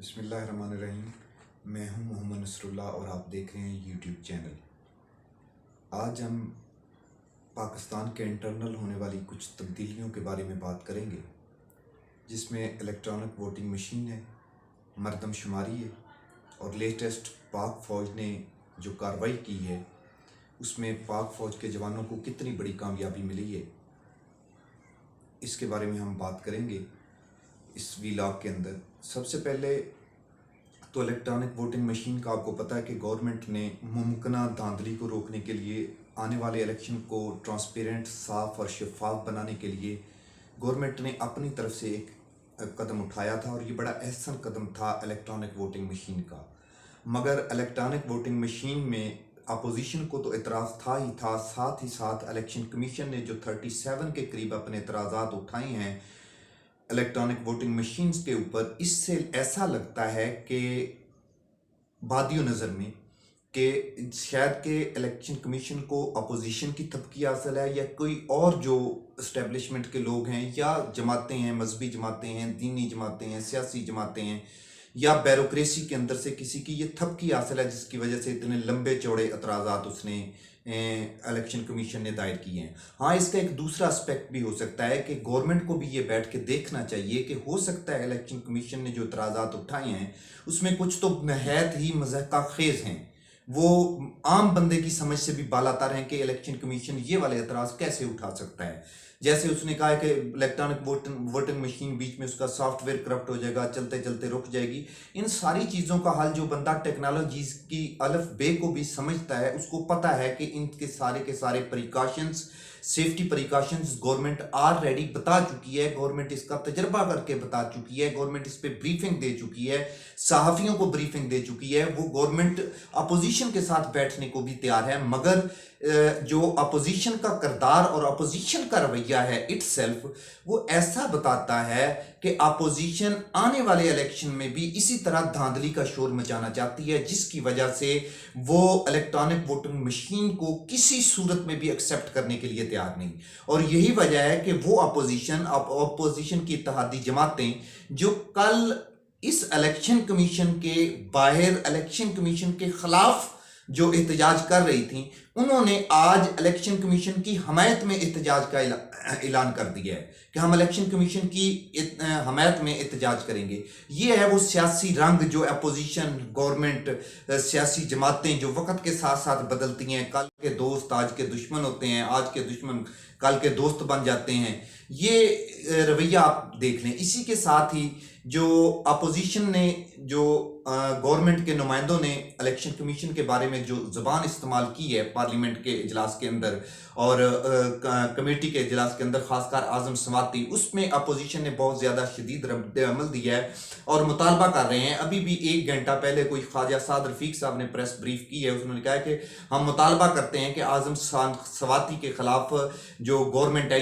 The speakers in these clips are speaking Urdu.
بسم اللہ الرحمن الرحیم۔ میں ہوں محمد نصر اللہ اور آپ دیکھ رہے ہیں یوٹیوب چینل۔ آج ہم پاکستان کے انٹرنل ہونے والی کچھ تبدیلیوں کے بارے میں بات کریں گے، جس میں الیکٹرانک ووٹنگ مشین ہے، مردم شماری ہے، اور لیٹسٹ پاک فوج نے جو کارروائی کی ہے اس میں پاک فوج کے جوانوں کو کتنی بڑی کامیابی ملی ہے، اس کے بارے میں ہم بات کریں گے اس ویلاگ کے اندر۔ سب سے پہلے تو الیکٹرانک ووٹنگ مشین کا آپ کو پتہ ہے کہ گورنمنٹ نے ممکنہ دھاندلی کو روکنے کے لیے، آنے والے الیکشن کو ٹرانسپیرنٹ، صاف اور شفاف بنانے کے لیے گورنمنٹ نے اپنی طرف سے ایک قدم اٹھایا تھا، اور یہ بڑا احسن قدم تھا الیکٹرانک ووٹنگ مشین کا۔ مگر الیکٹرانک ووٹنگ مشین میں اپوزیشن کو تو اعتراض تھا ہی تھا، ساتھ ہی ساتھ الیکشن کمیشن نے جو 37 کے قریب اپنے اعتراضات اٹھائے ہیں الیکٹرانک ووٹنگ مشینز کے اوپر، اس سے ایسا لگتا ہے کہ بادی و نظر میں کہ شاید کہ الیکشن کمیشن کو اپوزیشن کی تھپکی حاصل ہے، یا کوئی اور جو اسٹیبلشمنٹ کے لوگ ہیں، یا جماعتیں ہیں، مذہبی جماعتیں ہیں، دینی جماعتیں ہیں، سیاسی جماعتیں ہیں، یا بیوروکریسی کے اندر سے کسی کی یہ تھپکی حاصل ہے، جس کی وجہ سے اتنے لمبے چوڑے اعتراضات اس نے الیکشن کمیشن نے دائر کیے ہیں۔ ہاں، اس کا ایک دوسرا اسپیکٹ بھی ہو سکتا ہے کہ گورنمنٹ کو بھی یہ بیٹھ کے دیکھنا چاہیے کہ ہو سکتا ہے الیکشن کمیشن نے جو اعتراضات اٹھائے ہیں اس میں کچھ تو نہایت ہی مضحکہ خیز ہیں، وہ عام بندے کی سمجھ سے بھی بالاتر ہیں کہ الیکشن کمیشن یہ والے اعتراض کیسے اٹھا سکتا ہے۔ جیسے اس نے کہا ہے کہ الیکٹرانک ووٹنگ مشین بیچ میں اس کا سافٹ ویئر کرپٹ ہو جائے گا، چلتے چلتے رک جائے گی۔ ان ساری چیزوں کا حل جو بندہ ٹیکنالوجیز کی الف بے کو بھی سمجھتا ہے، اس کو پتہ ہے کہ ان کے سارے precautions, safety precautions government already بتا چکی ہے، گورنمنٹ اس کا تجربہ کر کے بتا چکی ہے، گورنمنٹ اس پہ بریفنگ دے چکی ہے، صحافیوں کو بریفنگ دے چکی ہے۔ وہ گورنمنٹ اپوزیشن کے ساتھ بیٹھنے کو بھی تیار ہے، مگر جو اپوزیشن کا کردار اور اپوزیشن کا رویہ ہے اٹ سیلف، وہ ایسا بتاتا ہے کہ اپوزیشن آنے والے الیکشن میں بھی اسی طرح دھاندلی کا شور مچانا چاہتی ہے، جس کی وجہ سے وہ الیکٹرانک ووٹنگ مشین کو کسی صورت میں بھی ایکسیپٹ کرنے کے لیے تیار نہیں۔ اور یہی وجہ ہے کہ وہ اپوزیشن کی اتحادی جماعتیں جو کل اس الیکشن کمیشن کے باہر الیکشن کمیشن کے خلاف جو احتجاج کر رہی تھیں، انہوں نے آج الیکشن کمیشن کی حمایت میں احتجاج کا اعلان کر دیا ہے کہ ہم الیکشن کمیشن کی حمایت میں احتجاج کریں گے۔ یہ ہے وہ سیاسی رنگ جو اپوزیشن، گورنمنٹ، سیاسی جماعتیں جو وقت کے ساتھ ساتھ بدلتی ہیں، کل کے دوست آج کے دشمن ہوتے ہیں، آج کے دشمن کل کے دوست بن جاتے ہیں، یہ رویہ آپ دیکھ لیں۔ اسی کے ساتھ ہی جو اپوزیشن نے، جو گورنمنٹ کے نمائندوں نے الیکشن کمیشن کے بارے میں جو زبان استعمال کی ہے پارلیمنٹ کے اجلاس کے اندر اور کمیٹی کے اجلاس کے اندر، خاص کر اعظم سماعتی، اس میں اپوزیشن نے بہت زیادہ شدید رد عمل دیا ہے اور مطالبہ کر رہے ہیں۔ ابھی بھی 1 گھنٹہ پہلے کوئی خواجہ سعد رفیق صاحب نے پریس بریف کی ہے، انہوں نے کہا ہے کہ ہم مطالبہ کرتے ہیں کہ اعظم سماعتی کے خلاف جو گورنمنٹ ہے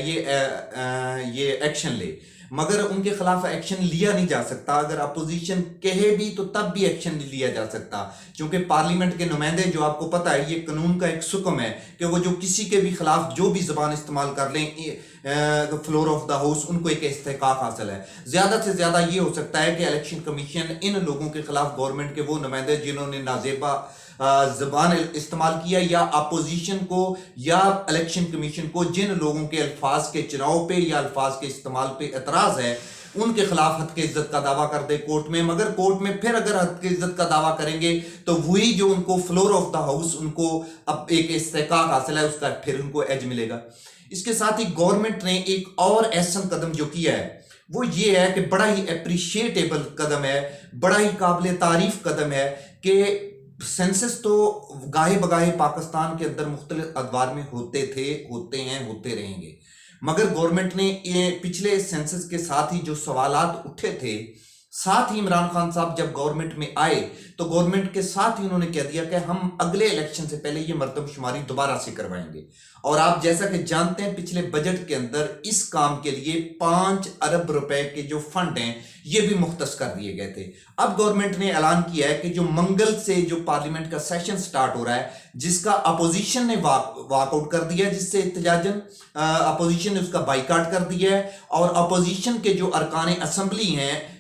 یہ ایکشن لے، مگر ان کے خلاف ایکشن لیا نہیں جا سکتا۔ اگر اپوزیشن کہے بھی تو تب بھی ایکشن نہیں لیا جا سکتا، چونکہ پارلیمنٹ کے نمائندے، جو آپ کو پتہ ہے یہ قانون کا ایک حکم ہے کہ وہ جو کسی کے بھی خلاف جو بھی زبان استعمال کر لیں فلور آف دا ہاؤس، ان کو ایک استحقاق حاصل ہے۔ زیادہ سے زیادہ یہ ہو سکتا ہے کہ الیکشن کمیشن ان لوگوں کے خلاف، گورنمنٹ کے وہ نمائندے جنہوں نے نازیبا زبان استعمال کیا، یا اپوزیشن کو یا الیکشن کمیشن کو جن لوگوں کے الفاظ کے چناؤ پہ یا الفاظ کے استعمال پہ اعتراض ہے، ان کے خلاف حد کے عزت کا دعویٰ کر دے کورٹ میں۔ مگر کورٹ میں پھر اگر حد کے عزت کا دعویٰ کریں گے تو وہی جو ان کو فلور آف دا ہاؤس، ان کو اب ایک استحقاق حاصل ہے، اس کا پھر ان کو ایج ملے گا۔ اس کے ساتھ ہی گورنمنٹ نے ایک اور احسن قدم جو کیا ہے وہ یہ ہے کہ بڑا ہی اپریشیٹیبل قدم ہے، بڑا ہی قابل تعریف قدم ہے کہ سینسس تو گاہے بگاہے پاکستان کے اندر مختلف ادوار میں ہوتے تھے، ہوتے ہیں، ہوتے رہیں گے، مگر گورنمنٹ نے پچھلے سینسس کے ساتھ ہی جو سوالات اٹھے تھے، ساتھ ہی عمران خان صاحب جب گورنمنٹ میں آئے تو گورنمنٹ کے ساتھ ہی انہوں نے کہہ دیا کہ ہم اگلے الیکشن سے پہلے یہ مردم شماری دوبارہ سے کروائیں گے۔ اور آپ جیسا کہ جانتے ہیں پچھلے بجٹ کے اندر اس کام کے لیے 5 ارب روپے کے جو فنڈ ہیں یہ بھی مختص کر دیے گئے تھے۔ اب گورنمنٹ نے اعلان کیا ہے کہ جو منگل سے جو پارلیمنٹ کا سیشن سٹارٹ ہو رہا ہے، جس کا اپوزیشن نے واک آؤٹ کر دیا ہے، جس سے احتجاجاً اپوزیشن نے اس کا بائیکاٹ کر دیا ہے، اور اپوزیشن کے جو ارکان اسمبلی ہیں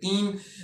3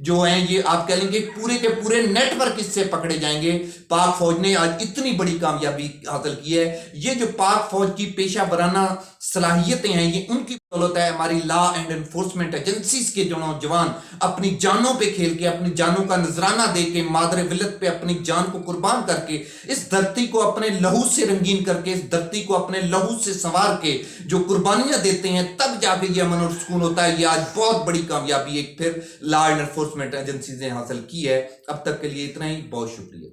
جو ہیں یہ آپ کہہ لیں گے پورے کے پورے نیٹ ورک اس سے پکڑے جائیں گے. پاک فوج نے آج اتنی بڑی کامیابی حاصل کی ہے. یہ جو پاک فوج کی پیشہ ورانہ صلاحیتیں ہیں یہ ان کی بدولت ہے. ہماری لا اینڈ انفورسمنٹ ایجنسیز کے جو نوجوان اپنی جانوں پہ کھیل کے, اپنی جانوں کا نذرانہ دے کے, مادر ولد پہ اپنی جان کو قربان کر کے, اس دھرتی کو اپنے لہو سے رنگین کر کے, اس دھرتی کو اپنے لہو سے سنوار کے جو قربانیاں دیتے ہیں, تب جا کے یہ امن اور سکون ہوتا ہے. یہ آج بہت بڑی کامیابی ایک پھر لا اینڈ انفورسمنٹ ایجنسیز نے حاصل کی ہے. اب تک کے لیے اتنا ہی. بہت شکریہ.